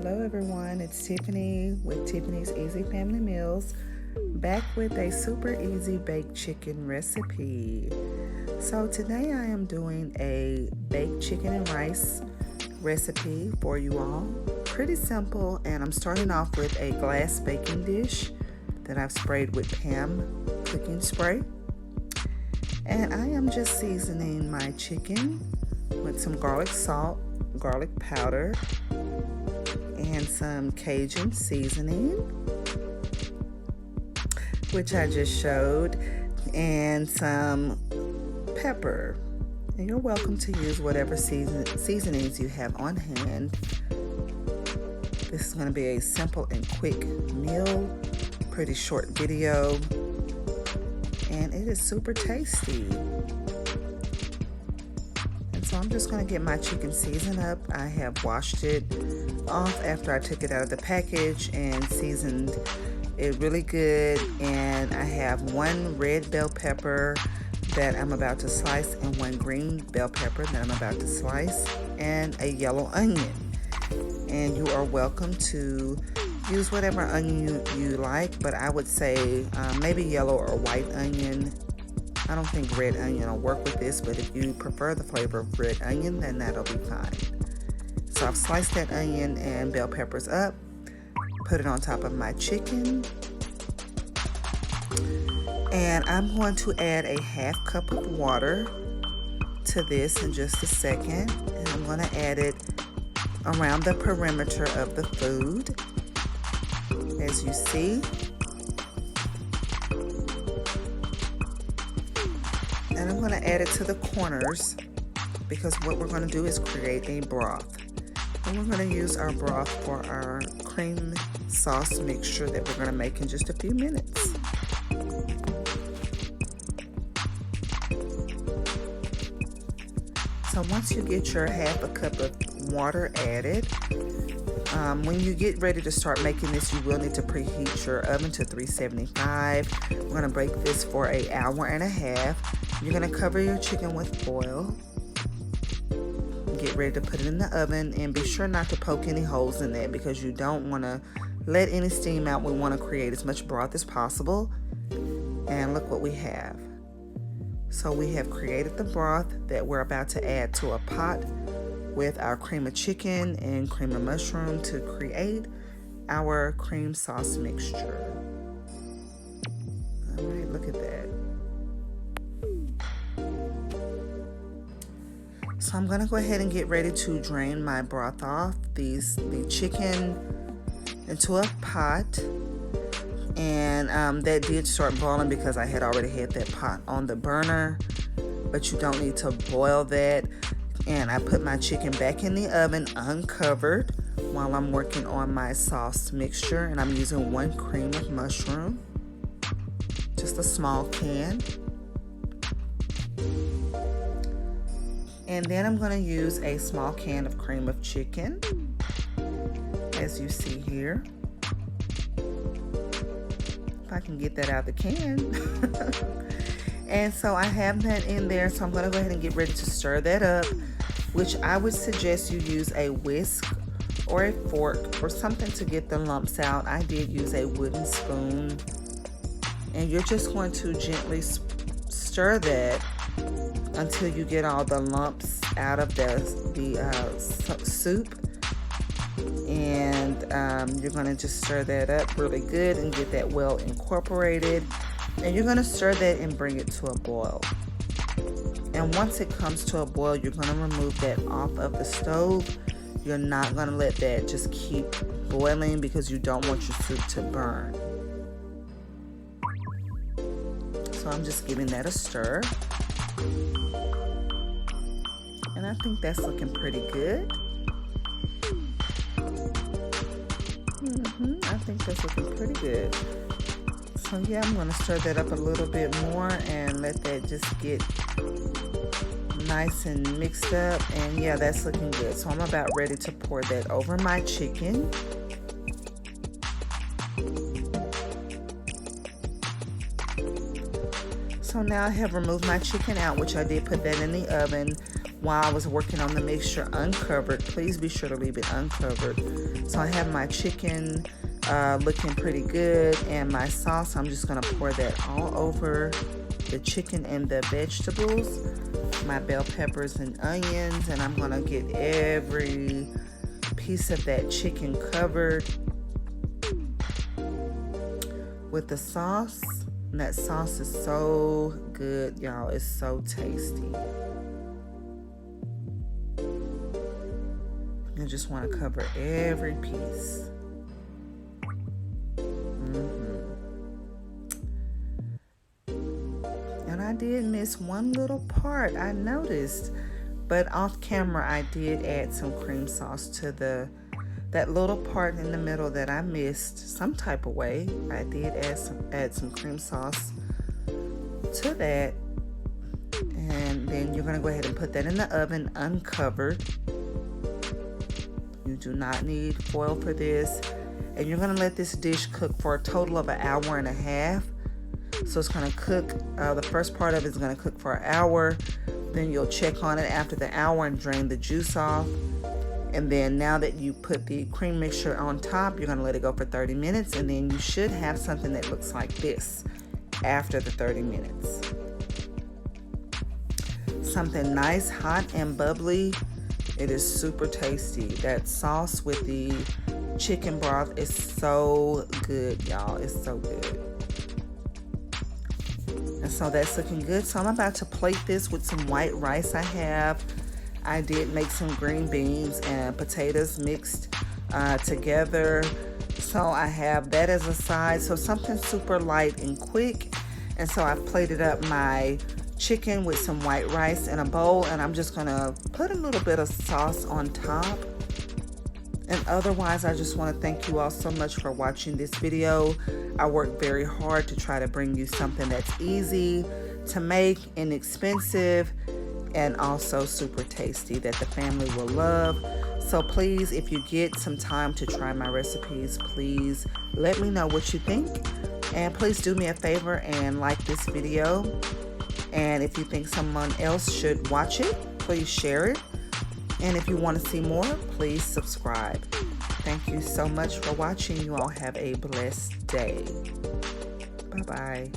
Hello everyone, it's Tiffany with Tiffany's Easy Family Meals, back with a super easy baked chicken recipe. So today I am doing a baked chicken and rice recipe for you all. Pretty simple, and I'm starting off with a glass baking dish that I've sprayed with Pam cooking spray. And I am just seasoning my chicken with some garlic salt, garlic powder, and some Cajun seasoning, which I just showed, and some pepper. And you're welcome to use whatever seasonings you have on hand. This is going to be a simple and quick meal, pretty short video, and it is super tasty. So I'm just going to get my chicken seasoned up. I have washed it off after I took it out of the package and seasoned it really good. And I have one red bell pepper that I'm about to slice and one green bell pepper that I'm about to slice and a yellow onion. And you are welcome to use whatever onion you like, but I would say maybe yellow or white onion. I don't think red onion will work with this, but if you prefer the flavor of red onion, then that'll be fine. So I've sliced that onion and bell peppers up, put it on top of my chicken, and I'm going to add a half cup of water to this in just a second, and I'm going to add it around the perimeter of the food, as you see. And I'm going to add it to the corners because what we're going to do is create a broth. And we're going to use our broth for our cream sauce mixture that we're going to make in just a few minutes. So once you get your half a cup of water added, when you get ready to start making this, you will need to preheat your oven to 375. We're going to bake this for an hour and a half. You're going to cover your chicken with foil. Get ready to put it in the oven, and be sure not to poke any holes in that because you don't want to let any steam out. We want to create as much broth as possible. And look what we have. So we have created the broth that we're about to add to a pot with our cream of chicken and cream of mushroom to create our cream sauce mixture. All right, look at that. So I'm gonna go ahead and get ready to drain my broth off the chicken into a pot. And that did start boiling because I had already had that pot on the burner, but you don't need to boil that. And I put my chicken back in the oven uncovered while I'm working on my sauce mixture, and I'm using one cream of mushroom, just a small can. And then I'm going to use a small can of cream of chicken, as you see here. If I can get that out of the can. And so I have that in there, so I'm going to go ahead and get ready to stir that up, which I would suggest you use a whisk or a fork or something to get the lumps out. I did use a wooden spoon. And you're just going to gently stir that until you get all the lumps out of the soup. And you're going to just stir that up really good and get that well incorporated. And you're going to stir that and bring it to a boil. And once it comes to a boil, you're going to remove that off of the stove. You're not going to let that just keep boiling because you don't want your soup to burn. So I'm just giving that a stir. And I think that's looking pretty good. I think that's looking pretty good. So yeah, I'm going to stir that up a little bit more and let that just get nice and mixed up. And yeah, that's looking good. So I'm about ready to pour that over my chicken. So now I have removed my chicken out, which I did put that in the oven while I was working on the mixture uncovered. Please be sure to leave it uncovered. So I have my chicken looking pretty good, and my sauce, I'm just gonna pour that all over the chicken and the vegetables, my bell peppers and onions, and I'm gonna get every piece of that chicken covered with the sauce. And that sauce is so good, y'all. It's so tasty. You just want to cover every piece. And I did miss one little part, I noticed. But off camera, I did add some cream sauce to that little part in the middle that I missed some type of way. I did add some cream sauce to that. And then you're gonna go ahead and put that in the oven uncovered. You do not need foil for this. And you're gonna let this dish cook for a total of 1.5 hours. So it's gonna cook, the first part of it is gonna cook for 1 hour. Then you'll check on it after the hour and drain the juice off. And then now that you put the cream mixture on top, you're gonna let it go for 30 minutes, and then you should have something that looks like this after the 30 minutes. Something nice, hot and bubbly. It is super tasty. That sauce with the chicken broth is so good, y'all. It's so good. And so that's looking good. So I'm about to plate this with some white rice I did make some green beans and potatoes mixed together. So I have that as a side. So something super light and quick. And so I've plated up my chicken with some white rice in a bowl, and I'm just gonna put a little bit of sauce on top. And otherwise, I just want to thank you all so much for watching this video. I worked very hard to try to bring you something that's easy to make, inexpensive, and also super tasty that the family will love. So please, if you get some time to try my recipes, please let me know what you think. And please do me a favor and like this video. And if you think someone else should watch it, please share it. And if you want to see more, please subscribe. Thank you so much for watching. You all have a blessed day. Bye-bye.